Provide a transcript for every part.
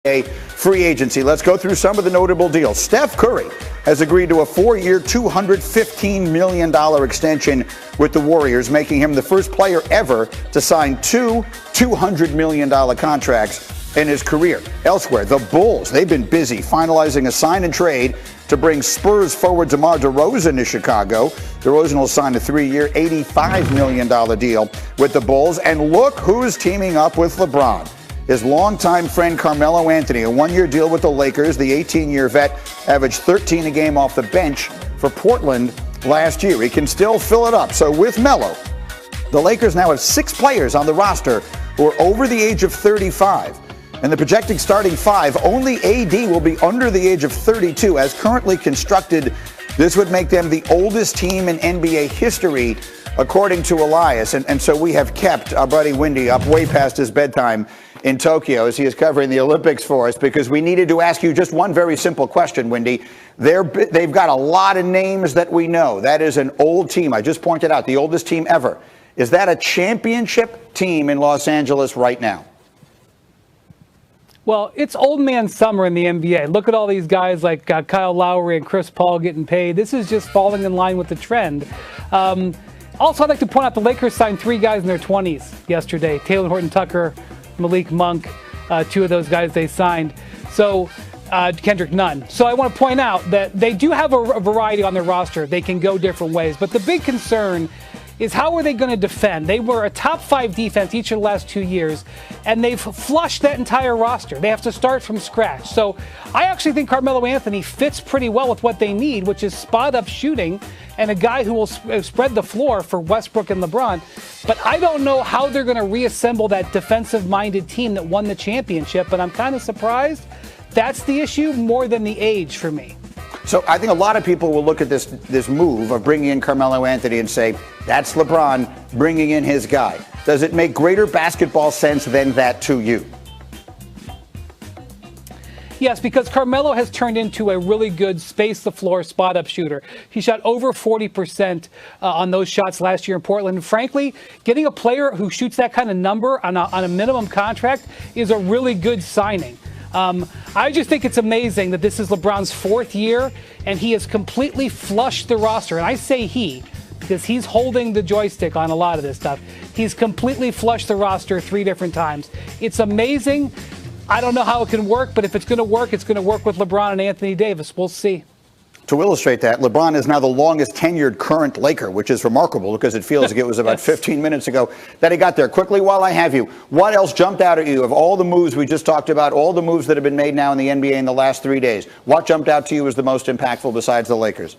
free agency. Let's go through some of the notable deals. Steph Curry has agreed to a 4-year, $215 million extension with the Warriors, making him the first player ever to sign two $200 million contracts in his career. Elsewhere, the Bulls, they've been busy finalizing a sign and trade to bring Spurs forward DeMar DeRozan to Chicago. DeRozan will sign a 3-year, $85 million deal with the Bulls. And look who's teaming up with LeBron. His longtime friend Carmelo Anthony, a 1-year deal with the Lakers. The 18-year vet averaged 13 a game off the bench for Portland last year. He can still fill it up. So with Melo, the Lakers now have 6 players on the roster who are over the age of 35. And the projected starting 5, only AD will be under the age of 32. As currently constructed, this would make them the oldest team in NBA history, according to Elias. And so we have kept our buddy Windy up way past his bedtime in Tokyo as he is covering the Olympics for us, because we needed to ask you just one very simple question, Windy. They've got a lot of names that we know. That is an old team. I just pointed out the oldest team ever. Is that a championship team in Los Angeles right now? Well, it's old man summer in the NBA. Look at all these guys like Kyle Lowry and Chris Paul getting paid. This is just falling in line with the trend. Also, I'd like to point out the Lakers signed 3 guys in their 20s yesterday. Taylor Horton-Tucker, Malik Monk, 2 of those guys they signed. So Kendrick Nunn. So I want to point out that they do have a variety on their roster. They can go different ways. But the big concern is how are they going to defend? They were a top 5 defense each of the last 2 years, and they've flushed that entire roster. They have to start from scratch. So I actually think Carmelo Anthony fits pretty well with what they need, which is spot-up shooting and a guy who will spread the floor for Westbrook and LeBron. But I don't know how they're going to reassemble that defensive-minded team that won the championship, but I'm kind of surprised. That's the issue more than the age for me. So I think a lot of people will look at this move of bringing in Carmelo Anthony and say, that's LeBron bringing in his guy. Does it make greater basketball sense than that to you? Yes, because Carmelo has turned into a really good space-the-floor, spot-up shooter. He shot over 40% on those shots last year in Portland. And frankly, getting a player who shoots that kind of number on a minimum contract is a really good signing. I just think it's amazing that this is LeBron's 4th year, and he has completely flushed the roster. And I say he, because he's holding the joystick on a lot of this stuff. He's completely flushed the roster 3 different times. It's amazing. I don't know how it can work, but if it's going to work, it's going to work with LeBron and Anthony Davis. We'll see. To illustrate that, LeBron is now the longest tenured current Laker, which is remarkable because it feels like it was about 15 minutes ago that he got there. Quickly, while I have you, what else jumped out at you of all the moves we just talked about, all the moves that have been made now in the NBA in the last 3 days? What jumped out to you as the most impactful besides the Lakers?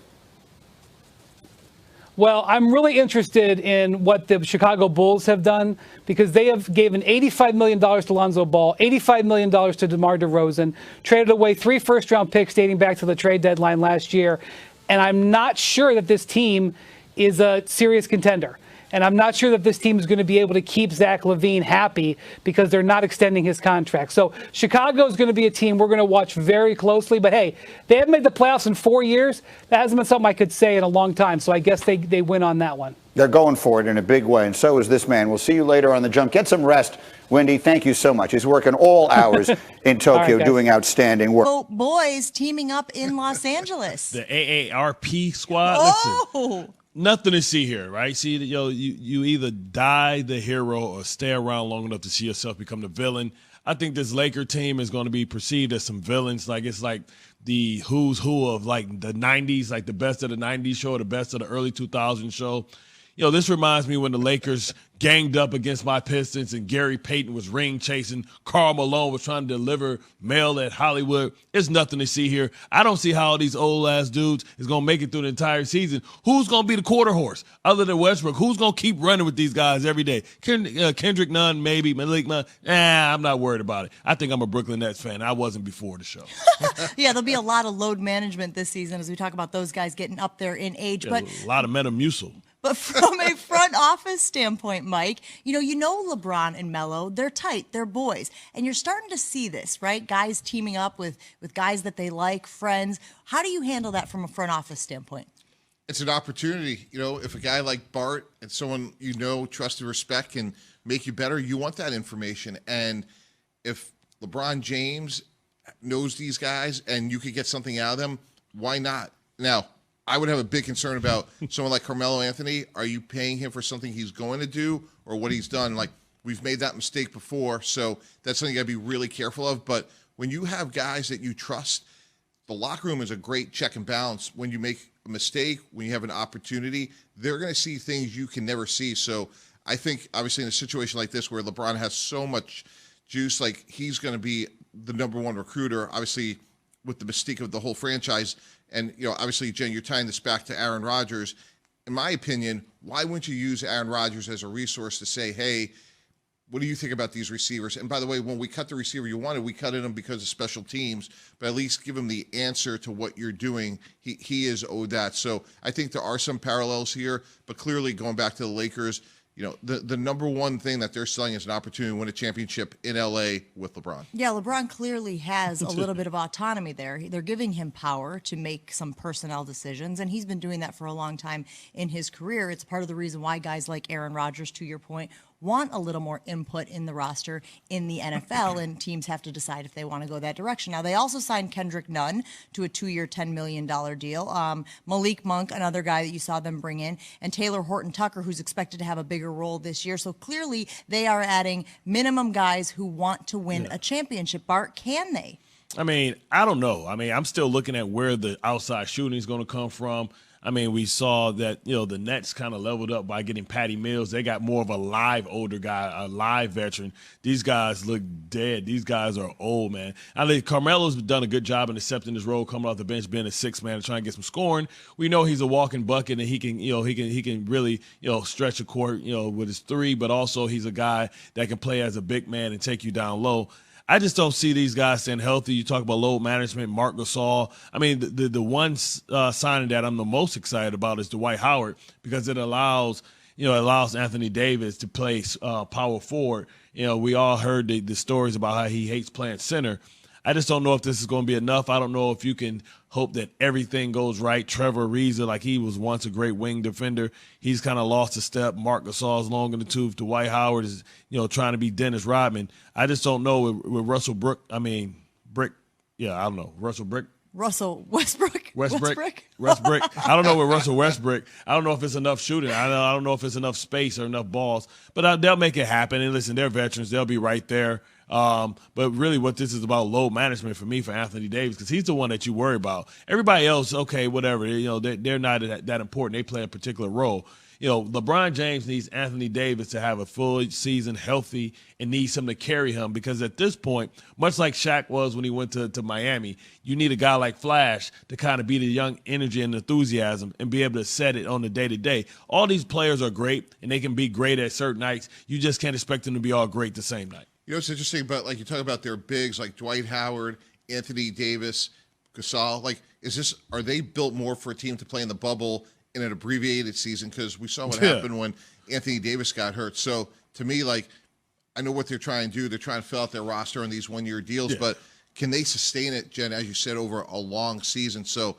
Well, I'm really interested in what the Chicago Bulls have done, because they have given $85 million to Lonzo Ball, $85 million to DeMar DeRozan, traded away 3 first-round picks dating back to the trade deadline last year. And I'm not sure that this team is a serious contender. And I'm not sure that this team is going to be able to keep Zach LaVine happy because they're not extending his contract. So Chicago is going to be a team we're going to watch very closely. But, hey, they haven't made the playoffs in 4 years. That hasn't been something I could say in a long time. So I guess they win on that one. They're going for it in a big way, and so is this man. We'll see you later on the jump. Get some rest, Windy. Thank you so much. He's working all hours in Tokyo, doing outstanding work. Oh, boys teaming up in Los Angeles. The AARP squad. Oh! Listen, nothing to see here, right? See, you either die the hero or stay around long enough to see yourself become the villain. I think this Laker team is going to be perceived as some villains. Like, it's like the who's who of, like, the 90s, like the best of the 90s show or the best of the early 2000s show. You know, this reminds me when the Lakers ganged up against my Pistons and Gary Payton was ring chasing. Karl Malone was trying to deliver mail at Hollywood. There's nothing to see here. I don't see how these old-ass dudes is going to make it through the entire season. Who's going to be the quarter horse other than Westbrook? Who's going to keep running with these guys every day? Kendrick Nunn, maybe. Malik Nunn. I'm not worried about it. I think I'm a Brooklyn Nets fan. I wasn't before the show. Yeah, there'll be a lot of load management this season as we talk about those guys getting up there in age. Yeah, but a lot of Metamucil. But from a front office standpoint, Mike, you know LeBron and Melo, they're tight, they're boys. And you're starting to see this, right? Guys teaming up with guys that they like, friends. How do you handle that from a front office standpoint? It's an opportunity. You know, if a guy like Bart and someone trust and respect can make you better, you want that information. And if LeBron James knows these guys and you could get something out of them, why not? Now, I would have a big concern about someone like Carmelo Anthony. Are you paying him for something he's going to do or what he's done? Like, we've made that mistake before, so that's something you got to be really careful of. But when you have guys that you trust, the locker room is a great check and balance. When you make a mistake, when you have an opportunity, they're going to see things you can never see. So I think, obviously, in a situation like this where LeBron has so much juice, like, he's going to be the number one recruiter, obviously, with the mystique of the whole franchise. And, obviously, Jen, you're tying this back to Aaron Rodgers. In my opinion, why wouldn't you use Aaron Rodgers as a resource to say, hey, what do you think about these receivers? And by the way, when we cut the receiver you wanted, we cut him because of special teams, but at least give him the answer to what you're doing. He is owed that. So I think there are some parallels here, but clearly going back to the Lakers, the number one thing that they're selling is an opportunity to win a championship in LA with LeBron. Yeah, LeBron clearly has a little bit of autonomy there. They're giving him power to make some personnel decisions, and he's been doing that for a long time in his career. It's part of the reason why guys like Aaron Rodgers, to your point, want a little more input in the roster in the NFL, and teams have to decide if they want to go that direction. Now, they also signed Kendrick Nunn to a 2-year, $10 million deal. Malik Monk, another guy that you saw them bring in, and Taylor Horton-Tucker, who's expected to have a bigger role this year. So clearly, they are adding minimum guys who want to win a championship. Bart, can they? I mean, I don't know. I mean, I'm still looking at where the outside shooting is going to come from. I mean, we saw that, the Nets kind of leveled up by getting Patty Mills. They got more of a live older guy, a live veteran. These guys look dead. These guys are old, man. I think Carmelo's done a good job in accepting his role, coming off the bench, being a sixth man and trying to get some scoring. We know he's a walking bucket and he can really, stretch a court, with his three, but also he's a guy that can play as a big man and take you down low. I just don't see these guys staying healthy. You talk about load management, Marc Gasol. I mean, the one signing that I'm the most excited about is Dwight Howard because it allows Anthony Davis to play power forward. We all heard the stories about how he hates playing center. I just don't know if this is going to be enough. I don't know if you can hope that everything goes right. Trevor Ariza, like he was once a great wing defender, he's kind of lost a step. Marc Gasol is long in the tooth. Dwight Howard is, trying to be Dennis Rodman. I just don't know with Russell Brick. I don't know. Russell Westbrook. Westbrook. I don't know with Russell Westbrook. I don't know if it's enough shooting. I don't know if it's enough space or enough balls. But they'll make it happen. And listen, they're veterans. They'll be right there. But really what this is about, load management for me, for Anthony Davis, because he's the one that you worry about. Everybody else, okay, whatever. They're not that important. They play a particular role. LeBron James needs Anthony Davis to have a full season, healthy, and needs him to carry him because at this point, much like Shaq was when he went to Miami, you need a guy like Flash to kind of be the young energy and enthusiasm and be able to set it on the day-to-day. All these players are great, and they can be great at certain nights. You just can't expect them to be all great the same night. It's interesting, but like you talk about their bigs like Dwight Howard, Anthony Davis, Gasol. Are they built more for a team to play in the bubble in an abbreviated season? Because we saw what happened when Anthony Davis got hurt. So to me, I know what they're trying to do. They're trying to fill out their roster on these one-year deals, but can they sustain it, Jen, as you said, over a long season? So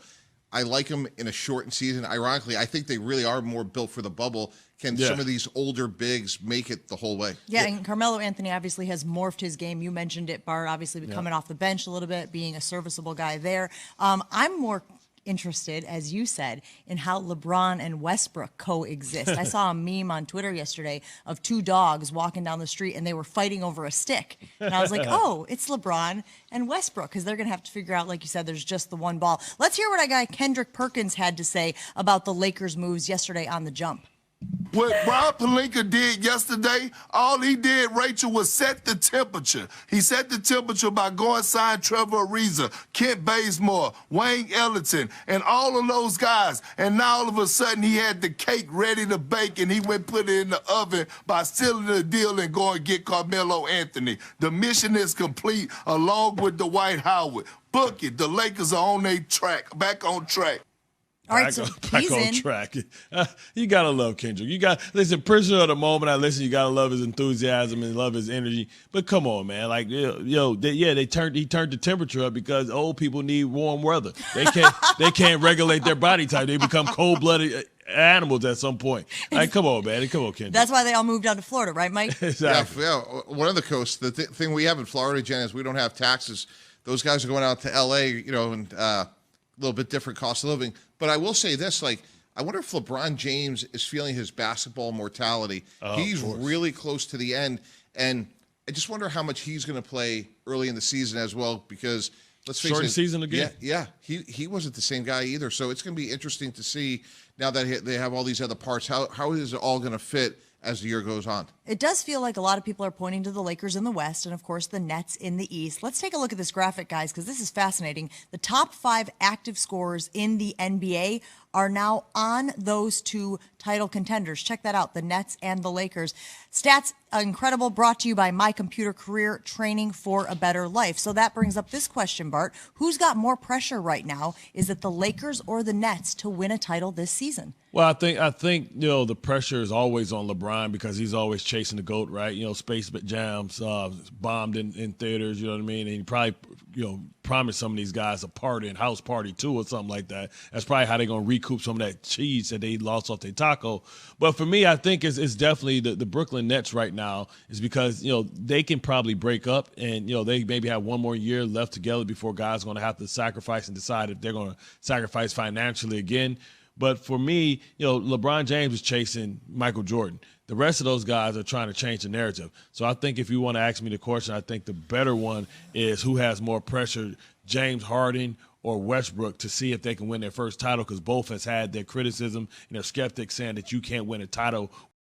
I like them in a shortened season. Ironically, I think they really are more built for the bubble. Can some of these older bigs make it the whole way? Yeah, and Carmelo Anthony obviously has morphed his game. You mentioned it, Bart, obviously coming off the bench a little bit, being a serviceable guy there. I'm more interested, as you said, in how LeBron and Westbrook coexist. I saw a meme on Twitter yesterday of two dogs walking down the street and they were fighting over a stick. And I was like, oh, it's LeBron and Westbrook because they're going to have to figure out, like you said, there's just the one ball. Let's hear what our guy Kendrick Perkins had to say about the Lakers' moves yesterday on the jump. What Rob Pelinka did yesterday, all he did, Rachel, was set the temperature. He set the temperature by going sign Trevor Ariza, Kent Bazemore, Wayne Ellington, and all of those guys. And now all of a sudden he had the cake ready to bake and he went put it in the oven by sealing the deal and going to get Carmelo Anthony. The mission is complete along with Dwight Howard. Book it. The Lakers are on their track, back on track. All right, so he's on in. track. You gotta love Kendrick. Listen, prisoner of the moment. You gotta love his enthusiasm and love his energy. But come on, man, he turned the temperature up because old people need warm weather. They can't regulate their body type. They become cold-blooded animals at some point. Come on, man. Come on, Kendrick. That's why they all moved down to Florida, right, Mike? Exactly. Yeah, one of the coasts. The thing we have in Florida, Jen, is we don't have taxes those guys are going out to L.A., and a little bit different cost of living. But I will say this, I wonder if LeBron James is feeling his basketball mortality. He's really close to the end, and I just wonder how much he's going to play early in the season as well, because let's face Shortened it. season again? Yeah. He wasn't the same guy either. So it's going to be interesting to see now that they have all these other parts, how is it all going to fit as the year goes on. It does feel like a lot of people are pointing to the Lakers in the West and, of course, the Nets in the East. Let's take a look at this graphic, guys, because this is fascinating. The top 5 active scorers in the NBA are now on those 2 title contenders. Check that out, the Nets and the Lakers. Stats incredible, brought to you by My Computer Career, training for a better life. So that brings up this question, Bart. Who's got more pressure right now? Is it the Lakers or the Nets to win a title this season? Well, I think the pressure is always on LeBron because he's always chasing the GOAT, right? Space Jams, bombed in theaters, you know what I mean? And he probably, promised some of these guys a party and house party too or something like that. That's probably how they're going to recoup some of that cheese that they lost off their taco. But for me, I think it's definitely the Brooklyn Nets right now is because, they can probably break up and, they maybe have one more year left together before guys are going to have to sacrifice and decide if they're going to sacrifice financially again. But for me, LeBron James is chasing Michael Jordan. The rest of those guys are trying to change the narrative. So I think if you want to ask me the question, I think the better one is who has more pressure, James Harden or Westbrook, to see if they can win their first title, because both has had their criticism and their skeptics saying that you can't win a title